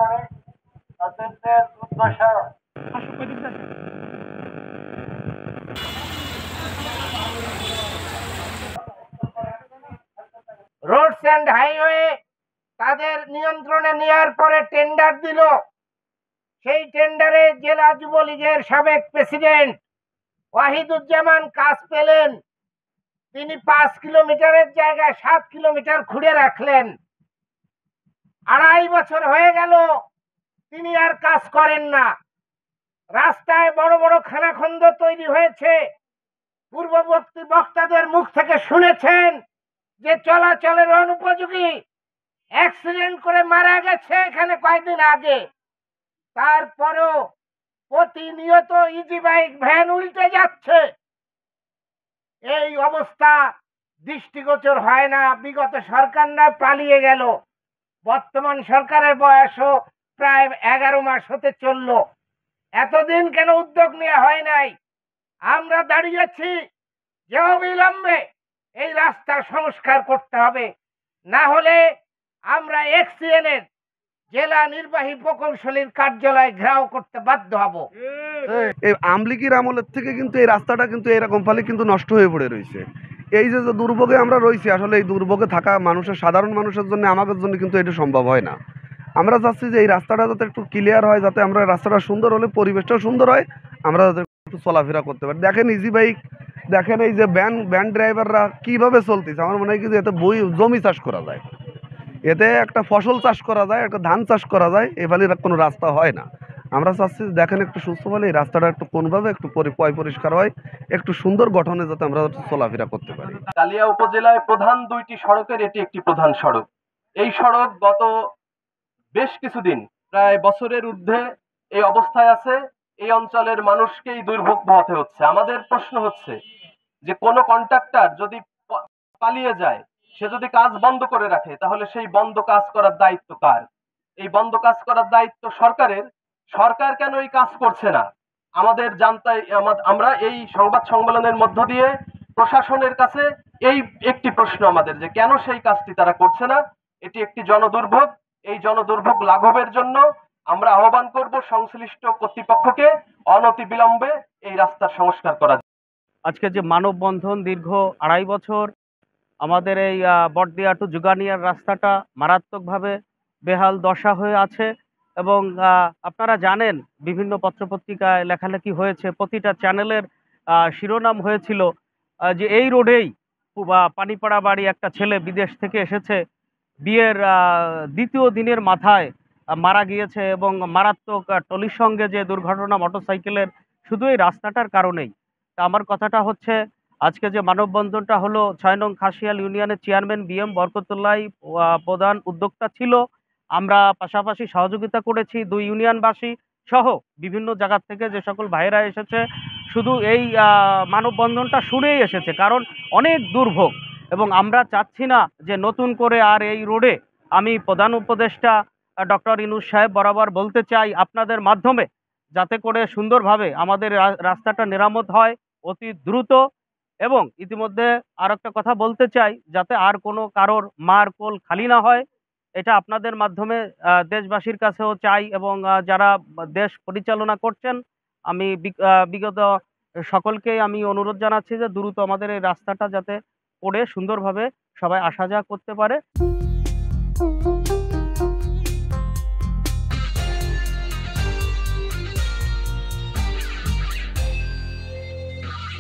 করে তাদের যে দুর্দশা। রোডস অ্যান্ড হাইওয়ে তাদের নিয়ন্ত্রণে নেওয়ার পরে টেন্ডার দিল। সেই টেন্ডারে জেলা যুবলীগের সাবেক প্রেসিডেন্ট ওয়াহিদুজ্জামান কাজ পেলেন। তিনি 5 কিলোমিটারের জায়গায় 7 কিলোমিটার খুঁড়ে রাখলেন। 2.5 বছর হয়ে গেল, তিনি আর কাজ করেন না। রাস্তায় বড় বড় খানাখন্দ তৈরি হয়েছে। পূর্ববর্তী বক্তাদের মুখ থেকে শুনেছেন যে চলাচলের অনুপযোগী, অ্যাক্সিডেন্ট করে মারা গেছে এখানে কয়েকদিন আগে। তারপরেও প্রতিনিয়ত ইজি বাইক ভ্যান উল্টে যাচ্ছে। এই অবস্থা দৃষ্টিগোচর হয় না। বিগত সরকাররা পালিয়ে গেল। বর্তমান সরকারের বয়সও প্রায় 11 মাস হতে চলল। এতদিন কেন উদ্যোগ নেওয়া হয় নাই? আমরা দাঁড়িয়েছি যে অবিলম্বে এই রাস্তা সংস্কার করতে হবে, না হলে আমরা এক্সিএন এর জেলা নির্বাহী প্রকৌশলীর কার্যালয় ঘেরাও করতে বাধ্য হব। এই আমলিকির আমলের থেকে কিন্তু এই রাস্তাটা কিন্তু এরকম ফলে কিন্তু নষ্ট হয়ে পড়ে রয়েছে। এই যে দুর্ভোগে আমরা রয়েছি, আসলে এই দুর্ভোগে থাকা মানুষের, সাধারণ মানুষের জন্য, আমাদের জন্য কিন্তু এটা সম্ভব হয় না। আমরা চাচ্ছি যে এই রাস্তাটা যাতে একটু ক্লিয়ার হয়, যাতে আমরা রাস্তাটা সুন্দর হলে পরিবেশটাও সুন্দর হয়, আমরা যাতে একটু চলাফেরা করতে পারি। দেখেন ইজি বাইক, দেখেন এই যে ভ্যান ড্রাইভাররা কীভাবে চলতেছে। আমার মনে হয় কি যে এতে জমি চাষ করা যায়, এতে একটা ফসল চাষ করা যায়, একটা ধান চাষ করা যায়, এভাবে কোনো রাস্তা হয় না। আমরা চাচ্ছি দেখেন একটু সুস্থ হলে এই রাস্তাটা একটু কোনোভাবে একটু পরিষ্কার হয়, একটু সুন্দর গঠনে যাতে আমরা চলাফেরা করতে পারি। কালিয়া উপজেলায় প্রধান 2টি সড়কের এটি একটি প্রধান সড়ক। এই সড়ক গত বেশ কিছুদিন, প্রায় বছরের ঊর্ধ্বে এই অবস্থায় আছে। এই অঞ্চলের মানুষকেই দুর্ভোগ পোহাতে হচ্ছে। আমাদের প্রশ্ন হচ্ছে যে কোন কন্ট্রাক্টর যদি পালিয়ে যায়, সে যদি কাজ বন্ধ করে রাখে, তাহলে সেই বন্ধ কাজ করার দায়িত্ব কার? এই বন্ধ কাজ করার দায়িত্ব সরকারের। সরকার কেন এই কাজ করছে না? আমাদের জানতে, আমরা এই সংবাদ সম্মেলনের মধ্য দিয়ে প্রশাসনের কাছে এই একটি প্রশ্ন আমাদের, যে কেন সেই কাজটি তারা করছে না। এটি একটি জনদুর্ভোগ। এই জনদুর্ভোগ লাঘবের জন্য আমরা আহ্বান করব সংশ্লিষ্ট কর্তৃপক্ষকে অনতিবিলম্বে এই রাস্তার সংস্কার করা। আজকে যে মানববন্ধন, দীর্ঘ 2.5 বছর আমাদের এই বটদিয়া টু যুগানিয়ার রাস্তাটা মারাত্মকভাবে বেহাল দশা হয়ে আছে। এবং আপনারা জানেন, বিভিন্ন পত্রপত্রিকায় লেখালেখি হয়েছে, প্রতিটা চ্যানেলের শিরোনাম হয়েছিল যে এই রোডেই পানিপাড়া বাড়ি একটা ছেলে বিদেশ থেকে এসেছে, বিয়ের দ্বিতীয় দিনের মাথায় মারা গিয়েছে, এবং মারাত্মক টলির সঙ্গে যে দুর্ঘটনা মোটরসাইকেলের, শুধু এই রাস্তাটার কারণেই। তা আমার কথাটা হচ্ছে, আজকে যে মানববন্ধনটা হলো, 6 নং খাসিয়াল ইউনিয়নের চেয়ারম্যান BM বরকতুল্লাহ প্রধান উদ্যোক্তা ছিল। আমরা পাশাপাশি সহযোগিতা করেছি 2 ইউনিয়নবাসী সহ বিভিন্ন জায়গা থেকে যে সকল ভাইয়েরা এসেছে, শুধু এই মানববন্ধনটা শুনেই এসেছে, কারণ অনেক দুর্ভোগ। এবং আমরা চাচ্ছি না যে নতুন করে আর এই রোডে, আমি প্রধান উপদেষ্টা ডক্টর ইউনূস সাহেব বরাবর বলতে চাই আপনাদের মাধ্যমে, যাতে করে সুন্দরভাবে আমাদের রাস্তাটা মেরামত হয় অতি দ্রুত। এবং ইতিমধ্যে আর একটা কথা বলতে চাই, যাতে আর কোনো কারোর মার কোল খালি না হয়, এটা আপনাদের মাধ্যমে দেশবাসীর কাছেও চাই। এবং যারা দেশ পরিচালনা করছেন, আমি বিগত সকলকেই আমি অনুরোধ জানাচ্ছি যে দ্রুত আমাদের এই রাস্তাটা যাতে করে সুন্দরভাবে সবাই আসা যাওয়া করতে পারে।